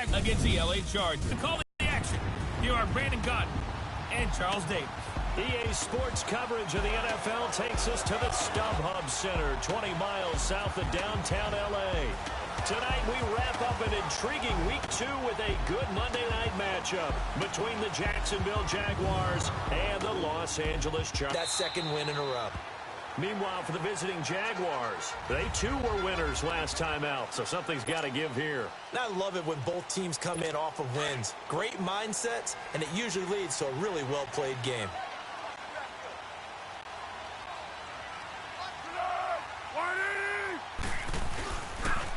Jag against the LA Chargers. To call the action, here are Brandon Cotton and Charles Davis. EA Sports coverage of the NFL takes us to the StubHub Center, 20 miles south of downtown L.A. Tonight, we wrap up an intriguing Week 2 with a good Monday night matchup between the Jacksonville Jaguars and the Los Angeles Chargers. That second win in a row. Meanwhile, for the visiting Jaguars, they too were winners last time out, so something's got to give here. And I love it when both teams come in off of wins. Great mindsets, and it usually leads to a really well-played game.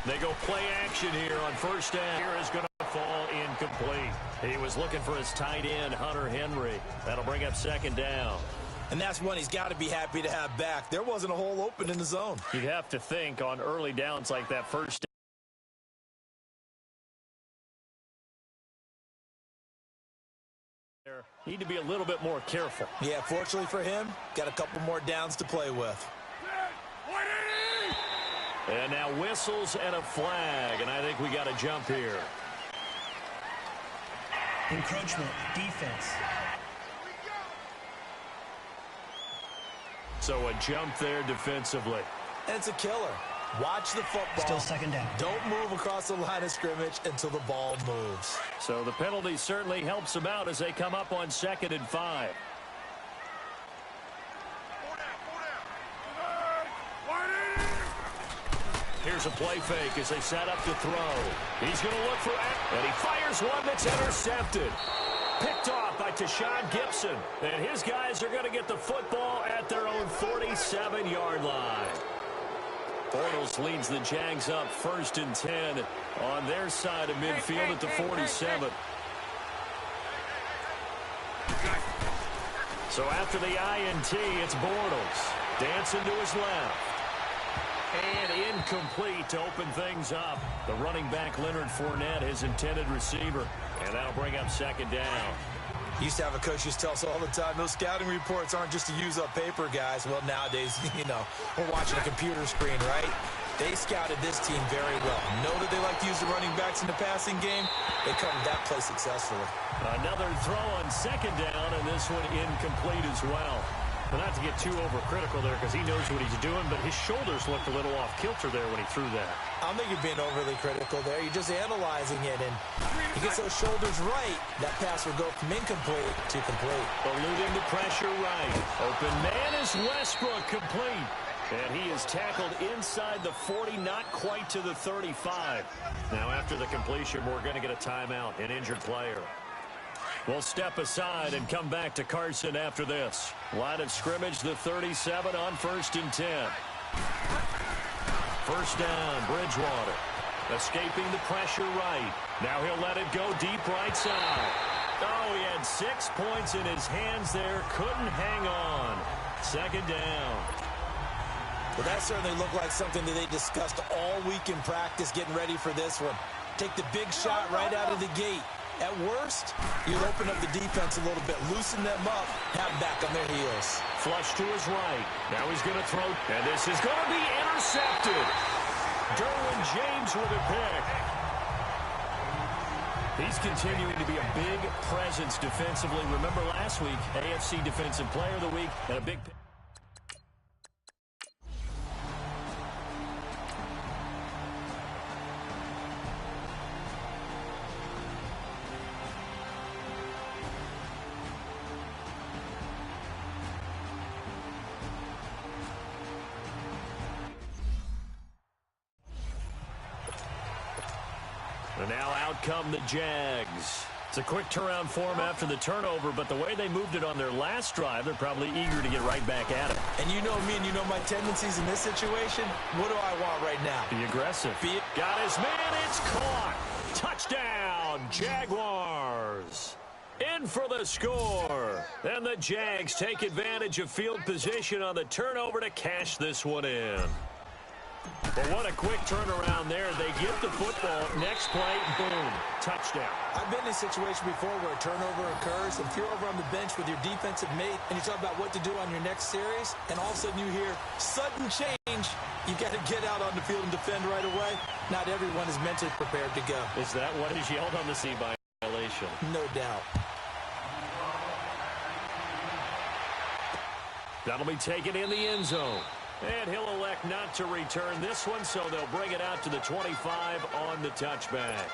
They go play action here on first down. Here is going to fall incomplete. He was looking for his tight end, Hunter Henry. That'll bring up second down. And that's one he's got to be happy to have back. There wasn't a hole open in the zone. You'd have to think on early downs like that first down. Need to be a little bit more careful. Yeah, fortunately for him, got a couple more downs to play with. And now whistles and a flag, and I think we got a jump here. Encroachment, defense. So a jump there defensively. And it's a killer. Watch the football. Still second down. Don't move across the line of scrimmage until the ball moves. So the penalty certainly helps them out as they come up on 2nd and 5. Here's a play fake as they set up to throw. He's going to look for it, and he fires one that's intercepted. Picked off by Tashawn Gibson. And his guys are going to get the football at their own 47-yard line. Bortles leads the Jags up 1st and 10 on their side of midfield at the 47. So after the INT, it's Bortles. Dancing to his left. And incomplete to open things up. The running back, Leonard Fournette, his intended receiver. And that'll bring up second down. Used to have a coach used to tell us all the time, those scouting reports aren't just to use up paper, guys. Well, nowadays, we're watching a computer screen, right? They scouted this team very well. Know that they like to use the running backs in the passing game. They covered that play successfully. Another throw on second down, and this one incomplete as well. Well, not to get too overcritical there because he knows what he's doing, but his shoulders looked a little off kilter there when he threw that. I don't think you're being overly critical there. You're just analyzing it, and he gets those shoulders right. That pass will go from incomplete to complete. Eluding the pressure right. Open man is Westbrook, complete. And he is tackled inside the 40, not quite to the 35. Now after the completion, we're going to get a timeout, an injured player. We'll step aside and come back to Carson after this. Line of scrimmage, the 37 on 1st and 10. First down, Bridgewater. Escaping the pressure right. Now he'll let it go deep right side. Oh, he had 6 points in his hands there. Couldn't hang on. Second down. Well, that certainly looked like something that they discussed all week in practice getting ready for this one. Take the big shot right out of the gate. At worst, you'll open up the defense a little bit, loosen them up, have them back on their heels. Flush to his right. Now he's going to throw, and this is going to be intercepted. Derwin James with a pick. He's continuing to be a big presence defensively. Remember last week, AFC Defensive Player of the Week, and a big pick. And now out come the Jags. It's a quick turnaround for them after the turnover, but the way they moved it on their last drive, they're probably eager to get right back at it. And you know me and you know my tendencies in this situation. What do I want right now? Be aggressive. Got his man. It's caught. Touchdown, Jaguars. In for the score. And the Jags take advantage of field position on the turnover to cash this one in. But what a quick turnaround there. They get the football. Next play, boom, touchdown. I've been in a situation before where a turnover occurs. If you're over on the bench with your defensive mate and you talk about what to do on your next series, and all of a sudden you hear sudden change challenge, you got to get out on the field and defend right away. Not everyone is mentally prepared to go. Is that what is yelled on the C violation? No doubt. That'll be taken in the end zone. And he'll elect not to return this one, so they'll bring it out to the 25 on the touchback.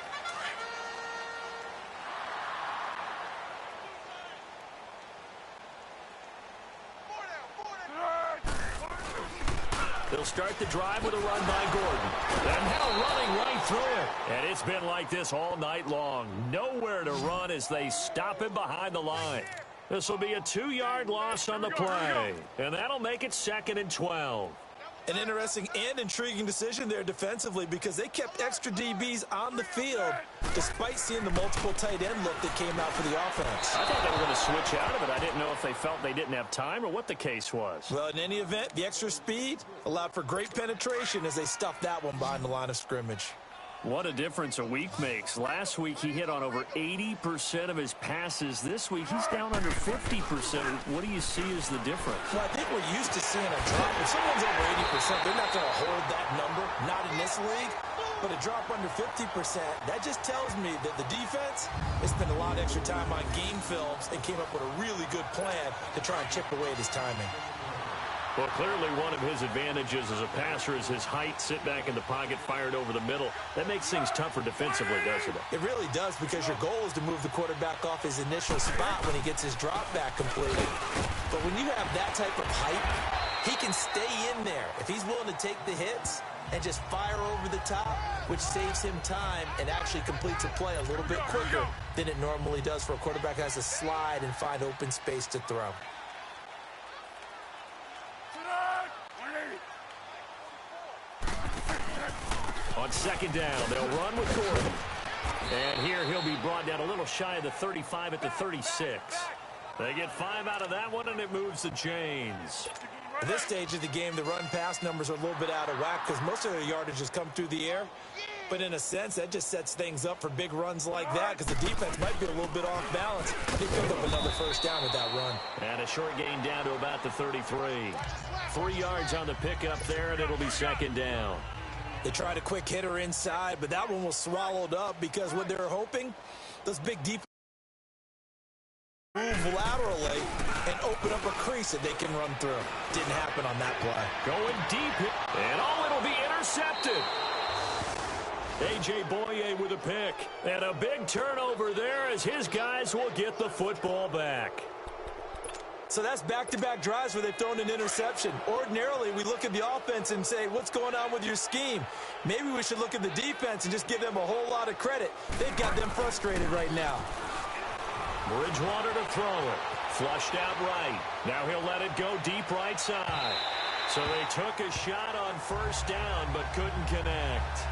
They'll start the drive with a run by Gordon. And now running right through it. And it's been like this all night long. Nowhere to run as they stop him behind the line. This will be a 2-yard loss on the play. And that'll make it 2nd and 12. An interesting and intriguing decision there defensively because they kept extra DBs on the field despite seeing the multiple tight end look that came out for the offense. I thought they were going to switch out of it. I didn't know if they felt they didn't have time or what the case was. Well, in any event, the extra speed allowed for great penetration as they stuffed that one behind the line of scrimmage. What a difference a week makes. Last week, he hit on over 80% of his passes. This week, he's down under 50%. What do you see as the difference? Well, I think we're used to seeing a drop. If someone's over 80%, they're not going to hold that number, not in this league. But a drop under 50%, that just tells me that the defense has spent a lot of extra time on game films and came up with a really good plan to try and chip away at his timing. Well, clearly one of his advantages as a passer is his height, sit back in the pocket, fired over the middle. That makes things tougher defensively, doesn't it? It really does because your goal is to move the quarterback off his initial spot when he gets his drop back completed. But when you have that type of height, he can stay in there. If he's willing to take the hits and just fire over the top, which saves him time and actually completes a play a little bit quicker than it normally does for a quarterback who has to slide and find open space to throw. On 2nd down, they'll run with Gordon. And here he'll be brought down a little shy of the 35 at the 36. They get 5 out of that one, and it moves the chains. At this stage of the game, the run-pass numbers are a little bit out of whack because most of their yardage has come through the air. But in a sense, that just sets things up for big runs like that because the defense might be a little bit off balance. They picked up another 1st down with that run. And a short gain down to about the 33. 3 yards on the pickup there, and it'll be 2nd down. They tried a quick hitter inside, but that one was swallowed up because what they were hoping, those big deep move laterally and open up a crease that they can run through. Didn't happen on that play. Going deep, and it'll be intercepted. A.J. Boye with a pick, and a big turnover there as his guys will get the football back. So that's back-to-back drives where they've thrown an interception. Ordinarily, we look at the offense and say, what's going on with your scheme? Maybe we should look at the defense and just give them a whole lot of credit. They've got them frustrated right now. Bridgewater to throw it. Flushed out right. Now he'll let it go deep right side. So they took a shot on 1st down but couldn't connect.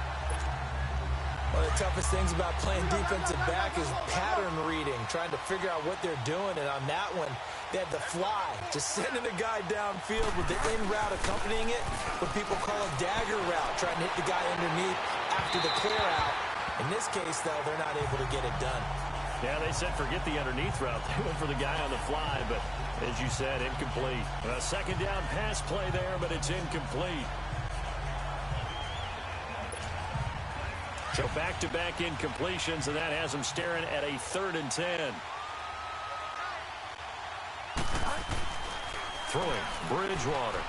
One of the toughest things about playing defensive back is pattern reading, trying to figure out what they're doing. And on that one, they had the fly, just sending a guy downfield with the in route accompanying it, what people call a dagger route, trying to hit the guy underneath after the clear out. In this case, though, they're not able to get it done. Yeah, they said forget the underneath route. They went for the guy on the fly, but as you said, incomplete. A 2nd down pass play there, but it's incomplete. So back-to-back incompletions, and that has them staring at a 3rd and 10. Throwing Bridgewater.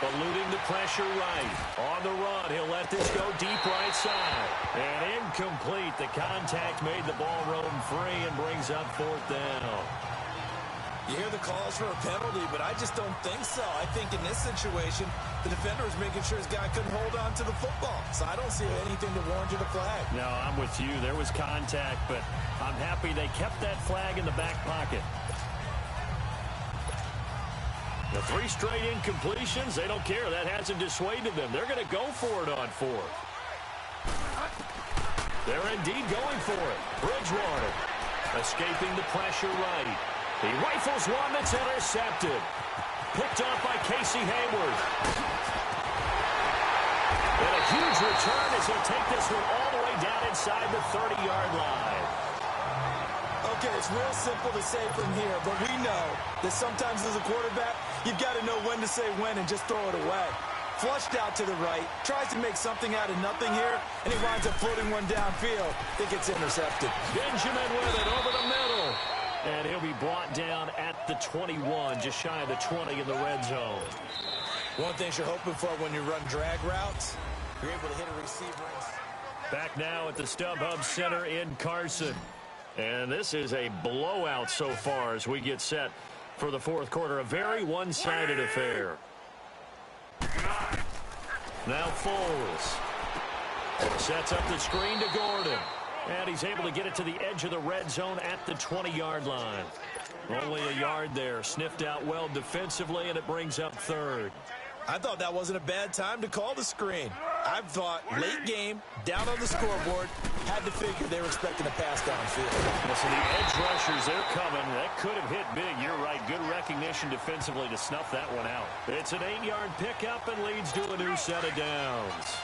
Eluding the pressure right. On the run, he'll let this go deep right side. And incomplete. The contact made the ball roam free and brings up 4th down. You hear the calls for a penalty, but I just don't think so. I think in this situation, the defender was making sure his guy couldn't hold on to the football. So I don't see anything to warrant you the flag. No, I'm with you. There was contact, but I'm happy they kept that flag in the back pocket. The 3 straight incompletions, they don't care. That hasn't dissuaded them. They're going to go for it on 4th. They're indeed going for it. Bridgewater escaping the pressure right. He rifles one that's intercepted. Picked off by Casey Hayward. And a huge return as he'll take this one all the way down inside the 30-yard line. Okay, it's real simple to say from here, but we know that sometimes as a quarterback, you've got to know when to say when and just throw it away. Flushed out to the right. Tries to make something out of nothing here, and he winds up floating one downfield. It gets intercepted. Benjamin with it over the middle. And he'll be brought down at the 21, just shy of the 20 in the red zone. One thing you're hoping for when you run drag routes, you're able to hit a receiver. Back now at the StubHub Center in Carson. And this is a blowout so far as we get set for the fourth quarter. A very one-sided affair. Now Foles sets up the screen to Gordon. And he's able to get it to the edge of the red zone at the 20-yard line. Only a yard there. Sniffed out well defensively, and it brings up third. I thought that wasn't a bad time to call the screen. I thought late game, down on the scoreboard, had to figure they were expecting a pass downfield. So the edge rushers, they're coming. That could have hit big. You're right. Good recognition defensively to snuff that one out. It's an 8-yard pickup and leads to a new set of downs.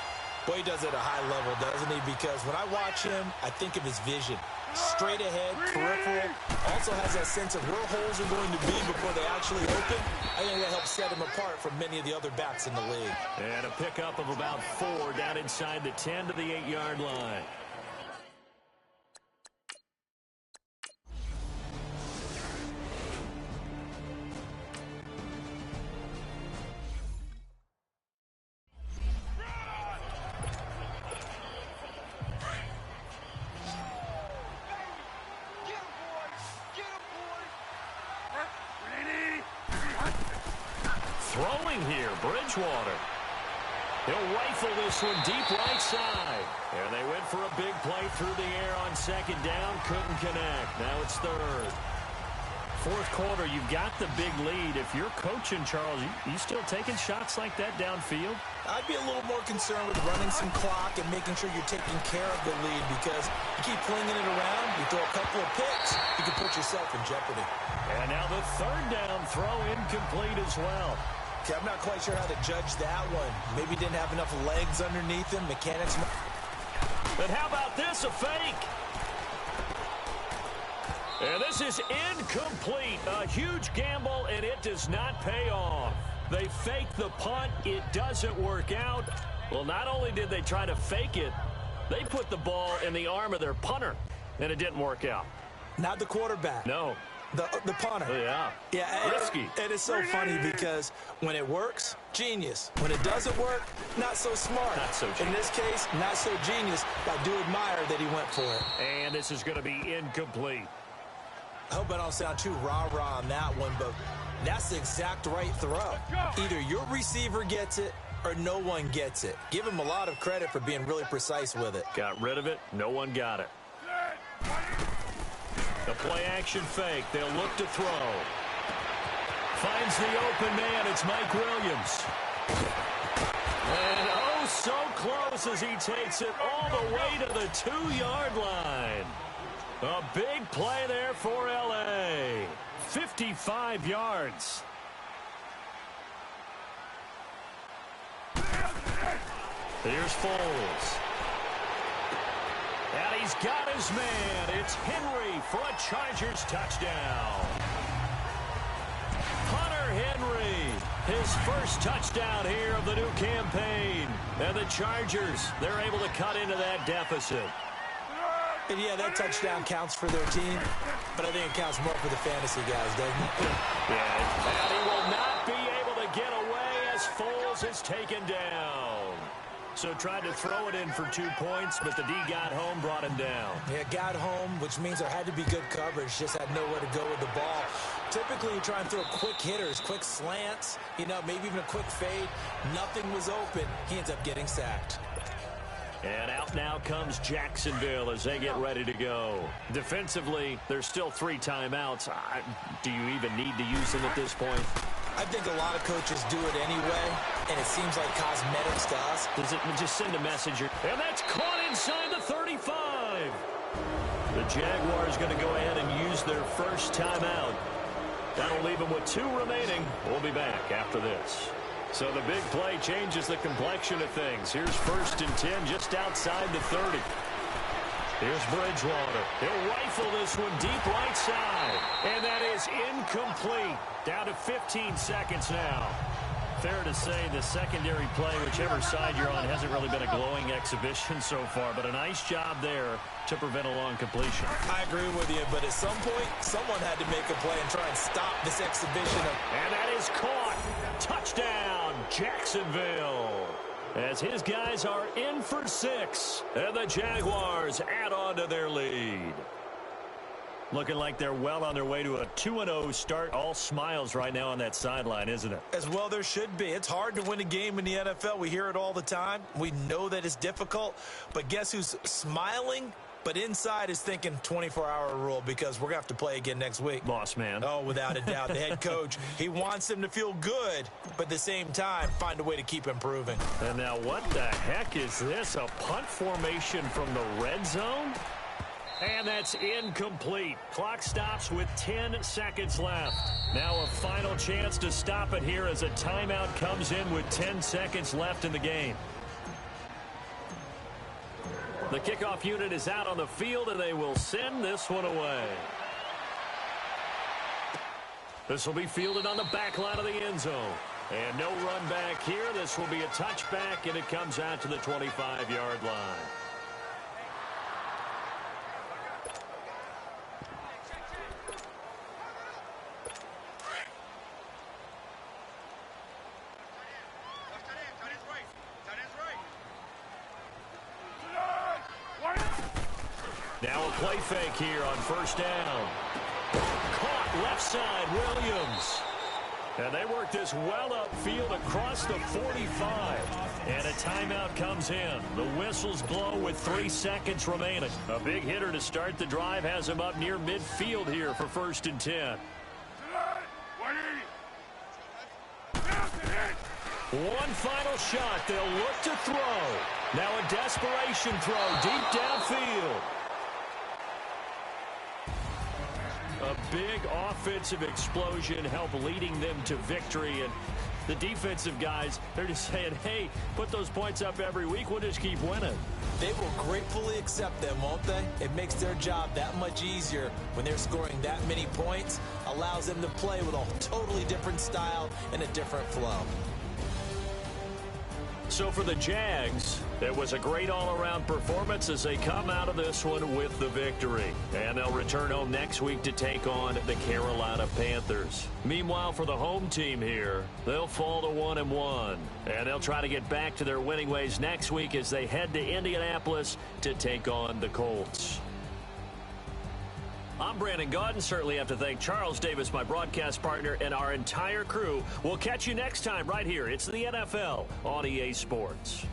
Boy, he does it at a high level, doesn't he? Because when I watch him, I think of his vision. Straight ahead, peripheral. Also has that sense of where holes are going to be before they actually open. I think that helps set him apart from many of the other backs in the league. And a pickup of about 4 down inside the 10 to the 8-yard line. Throwing here, Bridgewater. He'll rifle this one deep right side. And they went for a big play through the air on second down. Couldn't connect. Now it's third. Fourth quarter, you've got the big lead. If you're coaching, Charles, you still taking shots like that downfield? I'd be a little more concerned with running some clock and making sure you're taking care of the lead, because you keep flinging it around, you throw a couple of picks, you can put yourself in jeopardy. And now the third down throw incomplete as well. Okay, I'm not quite sure how to judge that one. Maybe didn't have enough legs underneath him. Mechanics. But how about this, a fake? And this is incomplete. A huge gamble, and it does not pay off. They fake the punt. It doesn't work out. Well, not only did they try to fake it, they put the ball in the arm of their punter, and it didn't work out. Not the quarterback. No. The punter. Oh, yeah. Yeah, risky. It is so funny because when it works, genius. When it doesn't work, not so smart. Not so genius. In this case, not so genius. I do admire that he went for it. And this is going to be incomplete. I hope I don't sound too rah-rah on that one, but that's the exact right throw. Either your receiver gets it or no one gets it. Give him a lot of credit for being really precise with it. Got rid of it. No one got it. The play-action fake. They'll look to throw. Finds the open man. It's Mike Williams. And oh, so close as he takes it all the way to the 2-yard line. A big play there for L.A. 55 yards. Here's Foles. And he's got his man. It's Henry for a Chargers touchdown. Hunter Henry, his first touchdown here of the new campaign. And the Chargers, they're able to cut into that deficit. And yeah, that touchdown counts for their team, but I think it counts more for the fantasy guys, doesn't it? Yeah, and he will not be able to get away as Foles is taken down. So tried to throw it in for 2 points, but the D got home, brought him down. Yeah, got home, which means there had to be good coverage. Just had nowhere to go with the ball. Typically, you try and throw quick hitters, quick slants, maybe even a quick fade. Nothing was open. He ends up getting sacked. And out now comes Jacksonville as they get ready to go. Defensively, there's still 3 timeouts. Do you even need to use them at this point? I think a lot of coaches do it anyway, and it seems like cosmetics to us. Does it just send a message? And that's caught inside the 35. The Jaguars going to go ahead and use their first timeout. That'll leave them with 2 remaining. We'll be back after this. So the big play changes the complexion of things. Here's 1st and 10 just outside the 30. Here's Bridgewater. He'll rifle this one deep right side. And that is incomplete. Down to 15 seconds now. Fair to say the secondary play, whichever side you're on, hasn't really been a glowing exhibition so far, but a nice job there to prevent a long completion. I agree with you, but at some point, someone had to make a play and try and stop this exhibition. And that is caught. Touchdown, Jacksonville. As his guys are in for 6, and the Jaguars add on to their lead. Looking like they're well on their way to a 2-0 start. All smiles right now on that sideline, isn't it? As well there should be. It's hard to win a game in the NFL. We hear it all the time. We know that it's difficult. But guess who's smiling? But inside is thinking 24-hour rule because we're going to have to play again next week. Boss man. Oh, without a doubt. The head coach, he wants them to feel good, but at the same time, find a way to keep improving. And now what the heck is this? A punt formation from the red zone? And that's incomplete. Clock stops with 10 seconds left. Now a final chance to stop it here as a timeout comes in with 10 seconds left in the game. The kickoff unit is out on the field, and they will send this one away. This will be fielded on the back line of the end zone. And no run back here. This will be a touchback, and it comes out to the 25-yard line. Now a play fake here on first down. Caught left side, Williams. And they work this well upfield across the 45. And a timeout comes in. The whistles blow with 3 seconds remaining. A big hitter to start the drive has him up near midfield here for 1st and 10. One final shot. They'll look to throw. Now a desperation throw deep downfield. A big offensive explosion helped leading them to victory. And the defensive guys, they're just saying, hey, put those points up every week. We'll just keep winning. They will gratefully accept them, won't they? It makes their job that much easier when they're scoring that many points. Allows them to play with a totally different style and a different flow. So for the Jags, it was a great all-around performance as they come out of this one with the victory. And they'll return home next week to take on the Carolina Panthers. Meanwhile, for the home team here, they'll fall to 1-1. And they'll try to get back to their winning ways next week as they head to Indianapolis to take on the Colts. I'm Brandon Gaudin. Certainly have to thank Charles Davis, my broadcast partner, and our entire crew. We'll catch you next time right here. It's the NFL on EA Sports.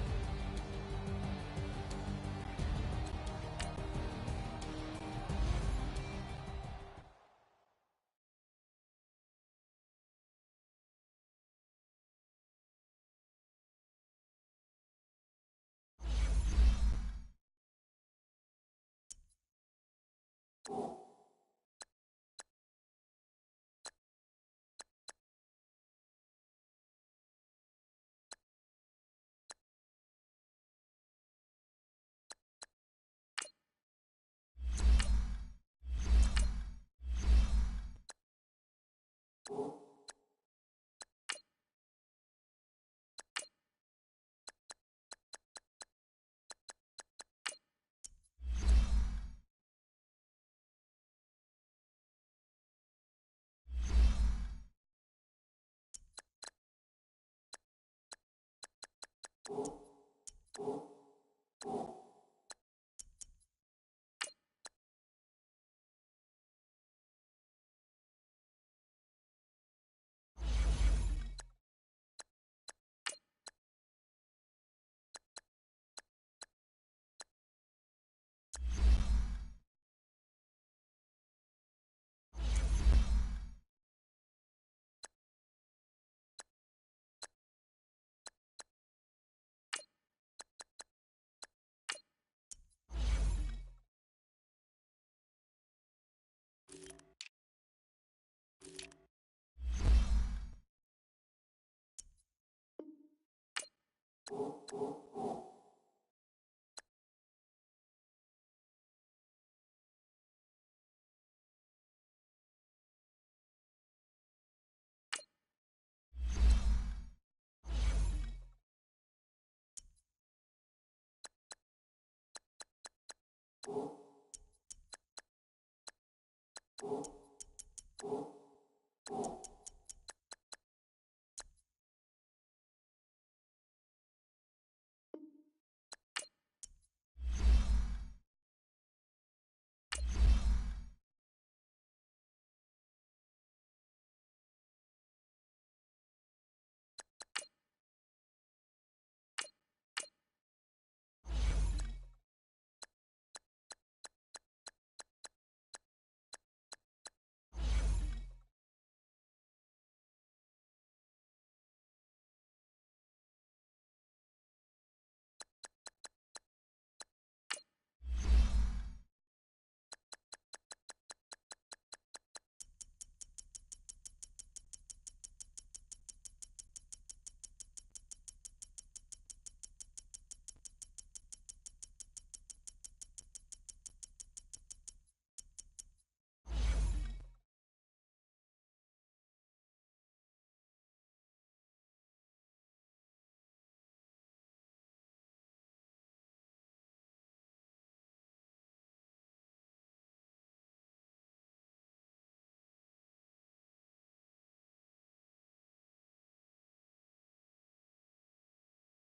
you.